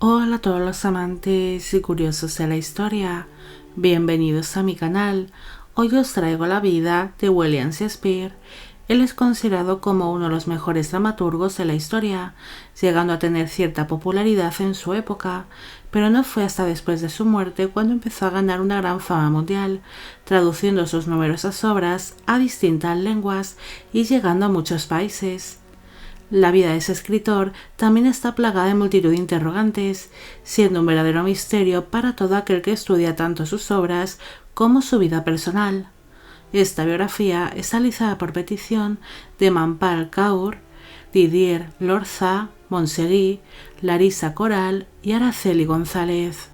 Hola a todos los amantes y curiosos de la historia, bienvenidos a mi canal. Hoy os traigo la vida de William Shakespeare. Él es considerado como uno de los mejores dramaturgos de la historia, llegando a tener cierta popularidad en su época, pero no fue hasta después de su muerte cuando empezó a ganar una gran fama mundial, traduciendo sus numerosas obras a distintas lenguas y llegando a muchos países. La vida de ese escritor también está plagada de multitud de interrogantes, siendo un verdadero misterio para todo aquel que estudia tanto sus obras como su vida personal. Esta biografía está realizada por petición de Manpal Kaur, Didier Lorza, Montsegui, Larissa Coral y Araceli González.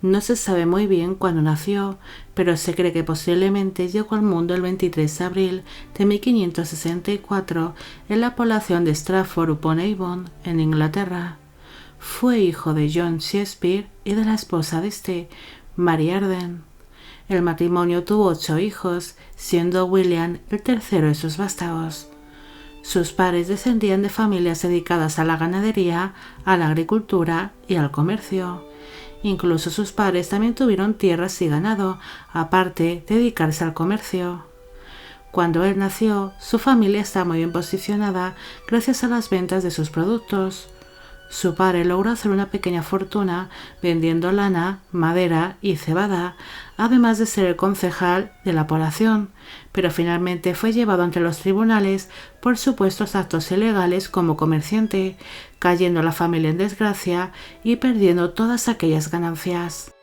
No se sabe muy bien cuándo nació, pero se cree que posiblemente llegó al mundo el 23 de abril de 1564 en la población de Stratford-upon-Avon, en Inglaterra. Fue hijo de John Shakespeare y de la esposa de este, Mary Arden. El matrimonio tuvo 8 hijos, siendo William el tercero de sus vástagos. Sus padres descendían de familias dedicadas a la ganadería, a la agricultura y al comercio. Incluso sus padres también tuvieron tierras y ganado, aparte de dedicarse al comercio. Cuando él nació, su familia estaba muy bien posicionada gracias a las ventas de sus productos. Su padre logró hacer una pequeña fortuna vendiendo lana, madera y cebada, además de ser el concejal de la población, pero finalmente fue llevado ante los tribunales por supuestos actos ilegales como comerciante, cayendo la familia en desgracia y perdiendo todas aquellas ganancias.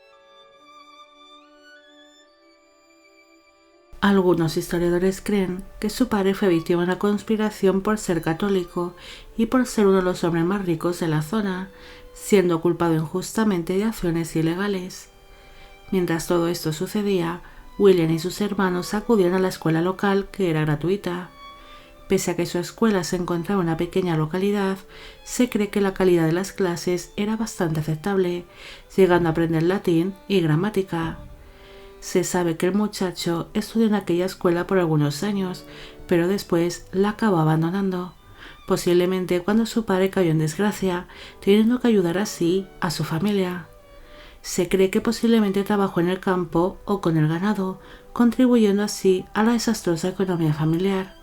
Algunos historiadores creen que su padre fue víctima de una conspiración por ser católico y por ser uno de los hombres más ricos de la zona, siendo culpado injustamente de acciones ilegales. Mientras todo esto sucedía, William y sus hermanos acudieron a la escuela local, que era gratuita. Pese a que su escuela se encontraba en una pequeña localidad, se cree que la calidad de las clases era bastante aceptable, llegando a aprender latín y gramática. Se sabe que el muchacho estudió en aquella escuela por algunos años, pero después la acabó abandonando, posiblemente cuando su padre cayó en desgracia, teniendo que ayudar así a su familia. Se cree que posiblemente trabajó en el campo o con el ganado, contribuyendo así a la desastrosa economía familiar.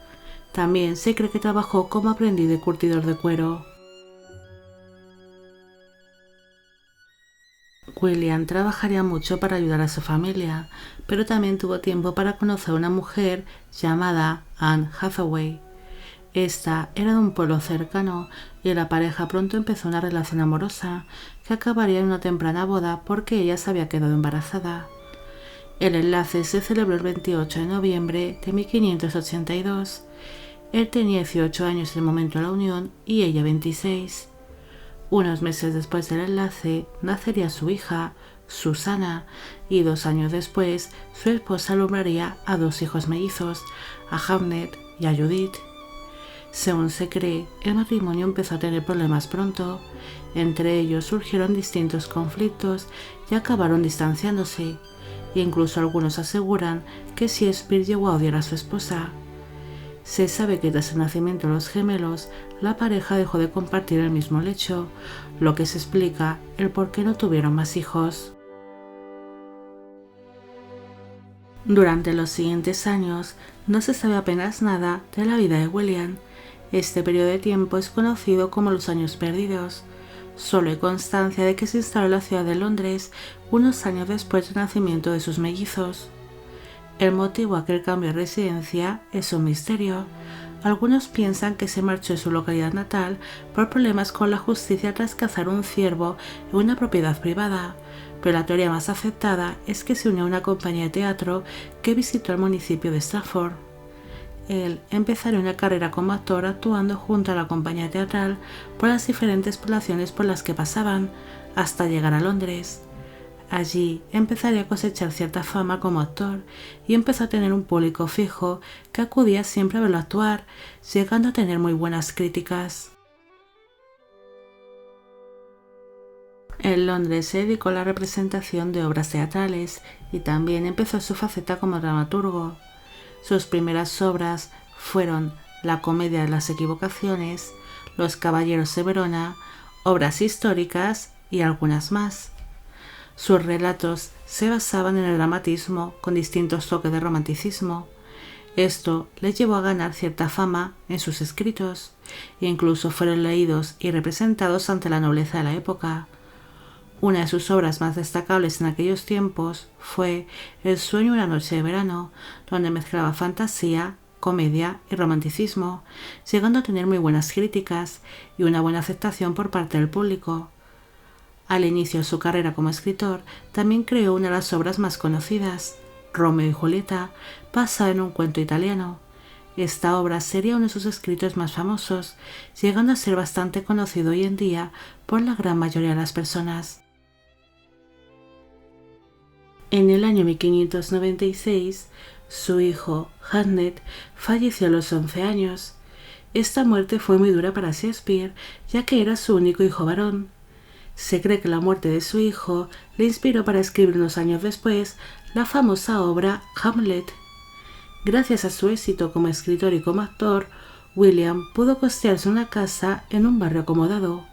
También se cree que trabajó como aprendiz de curtidor de cuero. William trabajaría mucho para ayudar a su familia, pero también tuvo tiempo para conocer a una mujer llamada Anne Hathaway. Esta era de un pueblo cercano y la pareja pronto empezó una relación amorosa que acabaría en una temprana boda porque ella se había quedado embarazada. El enlace se celebró el 28 de noviembre de 1582. Él tenía 18 años en el momento de la unión y ella 26. Unos meses después del enlace nacería su hija, Susana, y 2 años después su esposa alumbraría a 2 hijos mellizos, a Hamnet y a Judith. Según se cree, el matrimonio empezó a tener problemas pronto. Entre ellos surgieron distintos conflictos y acabaron distanciándose. Incluso algunos aseguran que Shakespeare llegó a odiar a su esposa. Se sabe que tras el nacimiento de los gemelos, la pareja dejó de compartir el mismo lecho, lo que se explica el por qué no tuvieron más hijos. Durante los siguientes años no se sabe apenas nada de la vida de William. Este periodo de tiempo es conocido como los años perdidos. Solo hay constancia de que se instaló en la ciudad de Londres unos años después del nacimiento de sus mellizos. El motivo a aquel cambio de residencia es un misterio. Algunos piensan que se marchó de su localidad natal por problemas con la justicia tras cazar un ciervo en una propiedad privada, pero la teoría más aceptada es que se unió a una compañía de teatro que visitó el municipio de Stratford. Él empezaría una carrera como actor actuando junto a la compañía teatral por las diferentes poblaciones por las que pasaban, hasta llegar a Londres. Allí empezaría a cosechar cierta fama como actor y empezó a tener un público fijo que acudía siempre a verlo actuar, llegando a tener muy buenas críticas. En Londres se dedicó a la representación de obras teatrales y también empezó su faceta como dramaturgo. Sus primeras obras fueron La comedia de las equivocaciones, Los Caballeros de Verona, obras históricas y algunas más. Sus relatos se basaban en el dramatismo con distintos toques de romanticismo. Esto les llevó a ganar cierta fama en sus escritos e incluso fueron leídos y representados ante la nobleza de la época. Una de sus obras más destacables en aquellos tiempos fue El sueño de una noche de verano, donde mezclaba fantasía, comedia y romanticismo, llegando a tener muy buenas críticas y una buena aceptación por parte del público. Al inicio de su carrera como escritor, también creó una de las obras más conocidas, Romeo y Julieta, basada en un cuento italiano. Esta obra sería uno de sus escritos más famosos, llegando a ser bastante conocido hoy en día por la gran mayoría de las personas. En el año 1596, su hijo, Hamlet, falleció a los 11 años. Esta muerte fue muy dura para Shakespeare, ya que era su único hijo varón. Se cree que la muerte de su hijo le inspiró para escribir unos años después la famosa obra Hamlet. Gracias a su éxito como escritor y como actor, William pudo costearse una casa en un barrio acomodado.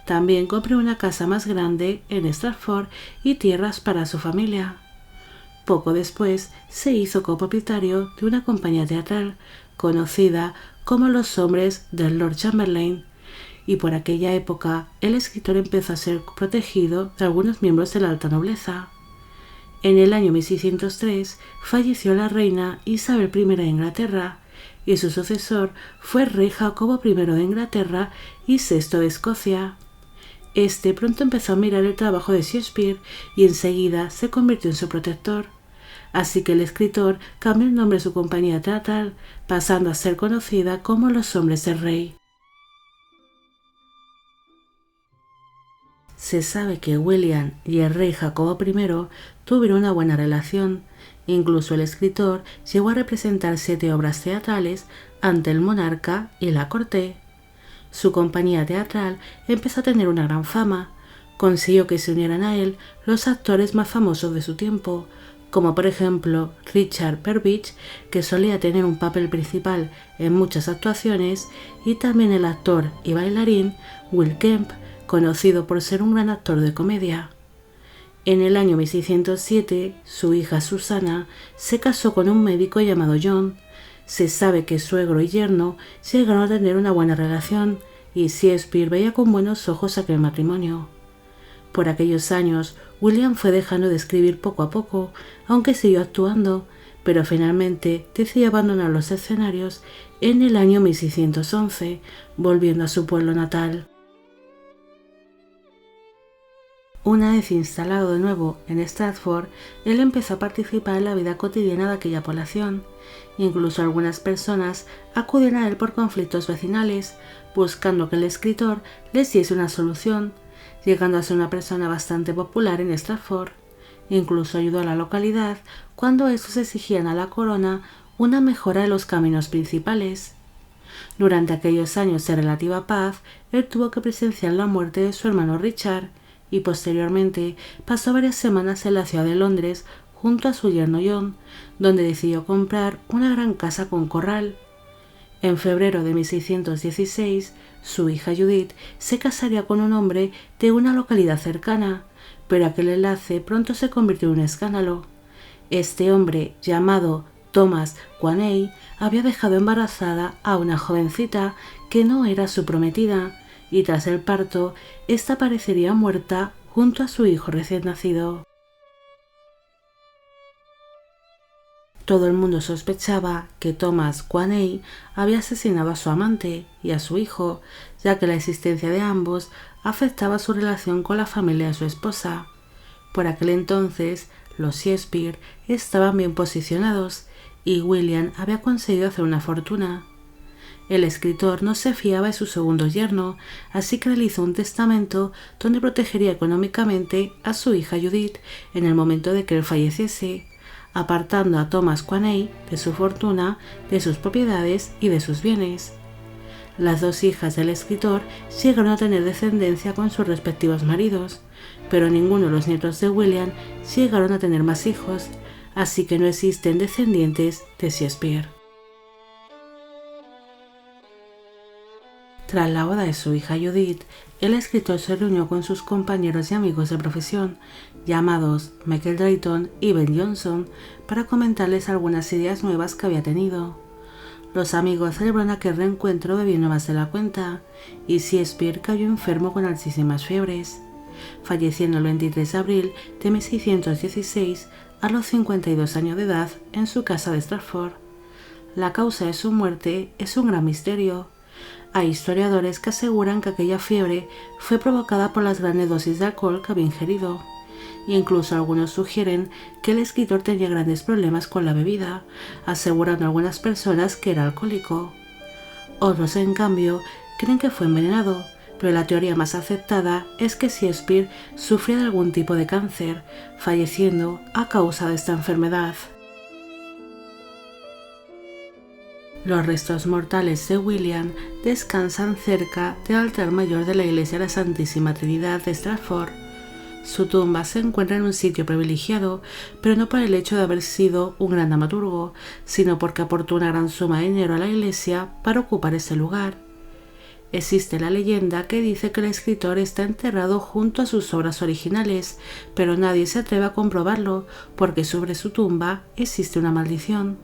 También compró una casa más grande en Stratford y tierras para su familia. Poco después se hizo copropietario de una compañía teatral conocida como Los Hombres del Lord Chamberlain, y por aquella época el escritor empezó a ser protegido de algunos miembros de la alta nobleza. En el año 1603 falleció la reina Isabel I de Inglaterra y su sucesor fue el rey Jacobo I de Inglaterra y VI de Escocia. Este pronto empezó a mirar el trabajo de Shakespeare y enseguida se convirtió en su protector. Así que el escritor cambió el nombre de su compañía teatral, pasando a ser conocida como Los Hombres del Rey. Se sabe que William y el rey Jacobo I tuvieron una buena relación. Incluso el escritor llegó a representar 7 obras teatrales ante el monarca y la corte. Su compañía teatral empezó a tener una gran fama. Consiguió que se unieran a él los actores más famosos de su tiempo, como por ejemplo Richard Burbage, que solía tener un papel principal en muchas actuaciones, y también el actor y bailarín Will Kemp, conocido por ser un gran actor de comedia. En el año 1607, su hija Susana se casó con un médico llamado John. Se sabe que suegro y yerno llegaron a tener una buena relación y Shakespeare veía con buenos ojos aquel matrimonio. Por aquellos años, William fue dejando de escribir poco a poco, aunque siguió actuando, pero finalmente decidió abandonar los escenarios en el año 1611, volviendo a su pueblo natal. Una vez instalado de nuevo en Stratford, él empezó a participar en la vida cotidiana de aquella población. Incluso algunas personas acudían a él por conflictos vecinales, buscando que el escritor les diese una solución, llegando a ser una persona bastante popular en Stratford. Incluso ayudó a la localidad cuando estos exigían a la corona una mejora de los caminos principales. Durante aquellos años de relativa paz, él tuvo que presenciar la muerte de su hermano Richard, y posteriormente pasó varias semanas en la ciudad de Londres junto a su yerno John, donde decidió comprar una gran casa con corral. En febrero de 1616, su hija Judith se casaría con un hombre de una localidad cercana, pero aquel enlace pronto se convirtió en un escándalo. Este hombre, llamado Thomas Quaney, había dejado embarazada a una jovencita que no era su prometida, y tras el parto, ésta aparecería muerta junto a su hijo recién nacido. Todo el mundo sospechaba que Thomas Quaney había asesinado a su amante y a su hijo, ya que la existencia de ambos afectaba su relación con la familia de su esposa. Por aquel entonces, los Shakespeare estaban bien posicionados y William había conseguido hacer una fortuna. El escritor no se fiaba de su segundo yerno, así que realizó un testamento donde protegería económicamente a su hija Judith en el momento de que él falleciese, apartando a Thomas Quaney de su fortuna, de sus propiedades y de sus bienes. Las 2 hijas del escritor llegaron a tener descendencia con sus respectivos maridos, pero ninguno de los nietos de William llegaron a tener más hijos, así que no existen descendientes de Shakespeare. Tras la boda de su hija Judith, el escritor se reunió con sus compañeros y amigos de profesión, llamados Michael Drayton y Ben Jonson, para comentarles algunas ideas nuevas que había tenido. Los amigos celebraron aquel reencuentro bebiendo más de la cuenta, y Shakespeare cayó enfermo con altísimas fiebres, falleciendo el 23 de abril de 1616 a los 52 años de edad en su casa de Stratford. La causa de su muerte es un gran misterio. Hay historiadores que aseguran que aquella fiebre fue provocada por las grandes dosis de alcohol que había ingerido. Incluso algunos sugieren que el escritor tenía grandes problemas con la bebida, asegurando a algunas personas que era alcohólico. Otros, en cambio, creen que fue envenenado, pero la teoría más aceptada es que Shakespeare sufría de algún tipo de cáncer, falleciendo a causa de esta enfermedad. Los restos mortales de William descansan cerca del altar mayor de la iglesia de la Santísima Trinidad de Stratford. Su tumba se encuentra en un sitio privilegiado, pero no por el hecho de haber sido un gran dramaturgo, sino porque aportó una gran suma de dinero a la iglesia para ocupar ese lugar. Existe la leyenda que dice que el escritor está enterrado junto a sus obras originales, pero nadie se atreve a comprobarlo porque sobre su tumba existe una maldición.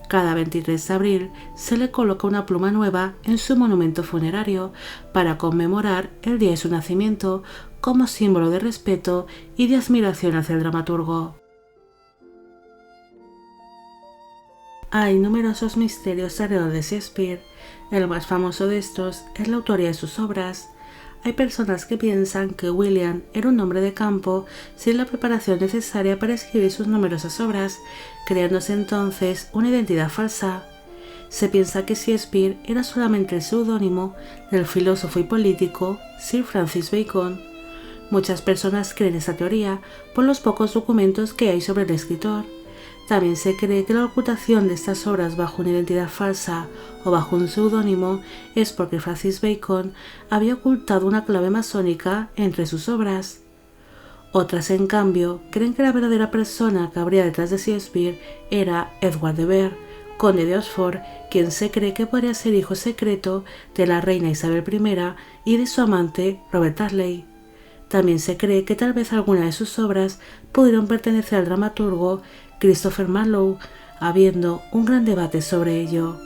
Cada 23 de abril se le coloca una pluma nueva en su monumento funerario para conmemorar el día de su nacimiento como símbolo de respeto y de admiración hacia el dramaturgo. Hay numerosos misterios alrededor de Shakespeare. El más famoso de estos es la autoría de sus obras. Hay personas que piensan que William era un hombre de campo sin la preparación necesaria para escribir sus numerosas obras, creándose entonces una identidad falsa. Se piensa que Shakespeare era solamente el seudónimo del filósofo y político Sir Francis Bacon. Muchas personas creen esa teoría por los pocos documentos que hay sobre el escritor. También se cree que la ocultación de estas obras bajo una identidad falsa o bajo un seudónimo es porque Francis Bacon había ocultado una clave masónica entre sus obras. Otras, en cambio, creen que la verdadera persona que habría detrás de Shakespeare era Edward de Vere, conde de Oxford, quien se cree que podría ser hijo secreto de la reina Isabel I y de su amante Robert Dudley. También se cree que tal vez algunas de sus obras pudieron pertenecer al dramaturgo Christopher Marlowe, habiendo un gran debate sobre ello.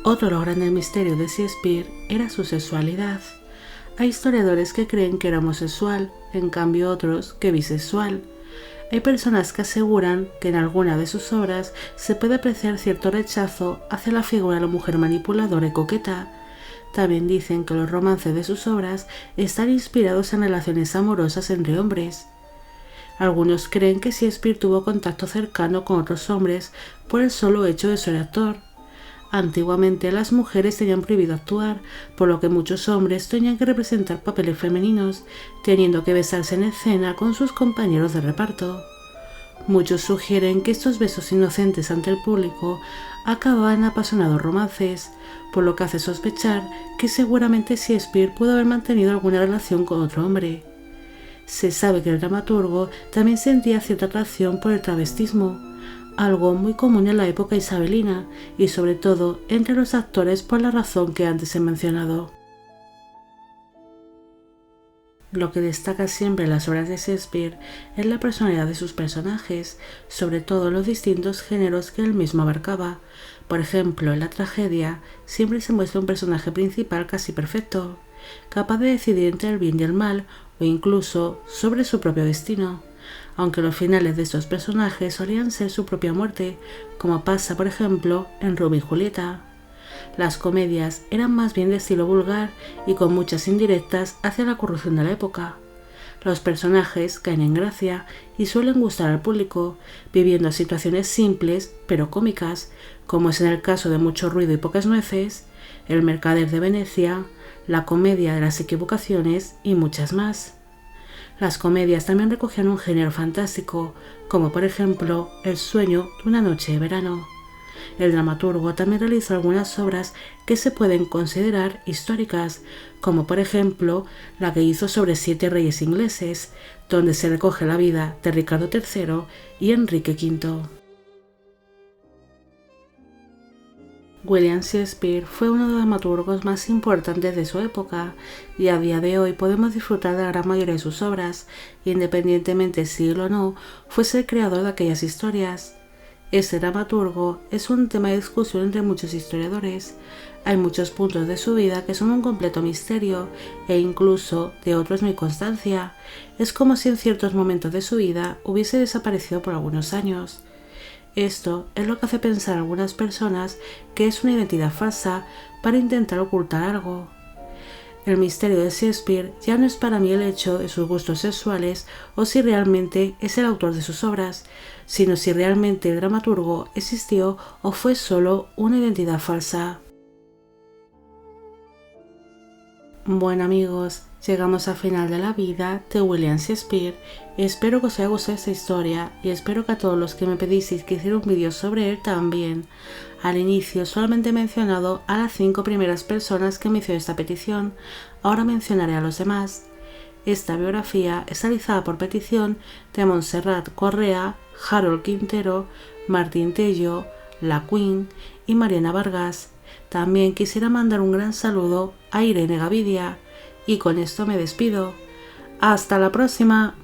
Otro de los grandes misterios de Shakespeare era su sexualidad. Hay historiadores que creen que era homosexual, en cambio otros que bisexual. Hay personas que aseguran que en alguna de sus obras se puede apreciar cierto rechazo hacia la figura de la mujer manipuladora y coqueta. También dicen que los romances de sus obras están inspirados en relaciones amorosas entre hombres. Algunos creen que Shakespeare tuvo contacto cercano con otros hombres por el solo hecho de ser actor. Antiguamente las mujeres tenían prohibido actuar, por lo que muchos hombres tenían que representar papeles femeninos, teniendo que besarse en escena con sus compañeros de reparto. Muchos sugieren que estos besos inocentes ante el público acababan en apasionados romances, por lo que hace sospechar que seguramente Shakespeare pudo haber mantenido alguna relación con otro hombre. Se sabe que el dramaturgo también sentía cierta atracción por el travestismo, algo muy común en la época isabelina y sobre todo entre los actores por la razón que antes he mencionado. Lo que destaca siempre en las obras de Shakespeare es la personalidad de sus personajes, sobre todo los distintos géneros que él mismo abarcaba. Por ejemplo, en la tragedia siempre se muestra un personaje principal casi perfecto, capaz de decidir entre el bien y el mal o incluso sobre su propio destino, aunque los finales de estos personajes solían ser su propia muerte, como pasa por ejemplo en Romeo y Julieta. Las comedias eran más bien de estilo vulgar y con muchas indirectas hacia la corrupción de la época. Los personajes caen en gracia y suelen gustar al público, viviendo situaciones simples pero cómicas, como es en el caso de Mucho ruido y pocas nueces, El mercader de Venecia, La comedia de las equivocaciones y muchas más. Las comedias también recogían un género fantástico, como por ejemplo El sueño de una noche de verano. El dramaturgo también realizó algunas obras que se pueden considerar históricas, como por ejemplo la que hizo sobre 7 reyes ingleses, donde se recoge la vida de Ricardo III y Enrique V. William Shakespeare fue uno de los dramaturgos más importantes de su época y a día de hoy podemos disfrutar de la gran mayoría de sus obras, independientemente si él o no fuese el creador de aquellas historias. Este dramaturgo es un tema de discusión entre muchos historiadores. Hay muchos puntos de su vida que son un completo misterio e incluso de otros no hay constancia. Es como si en ciertos momentos de su vida hubiese desaparecido por algunos años. Esto es lo que hace pensar a algunas personas que es una identidad falsa para intentar ocultar algo. El misterio de Shakespeare ya no es para mí el hecho de sus gustos sexuales o si realmente es el autor de sus obras, sino si realmente el dramaturgo existió o fue solo una identidad falsa. Bueno amigos, llegamos al final de la vida de William Shakespeare. Espero que os haya gustado esta historia y espero que a todos los que me pedisteis que hiciera un vídeo sobre él también. Al inicio solamente he mencionado a las 5 primeras personas que me hicieron esta petición, ahora mencionaré a los demás. Esta biografía es realizada por petición de Montserrat Correa, Harold Quintero, Martín Tello, La Queen y Mariana Vargas. También quisiera mandar un gran saludo a Irene Gavidia y con esto me despido. ¡Hasta la próxima!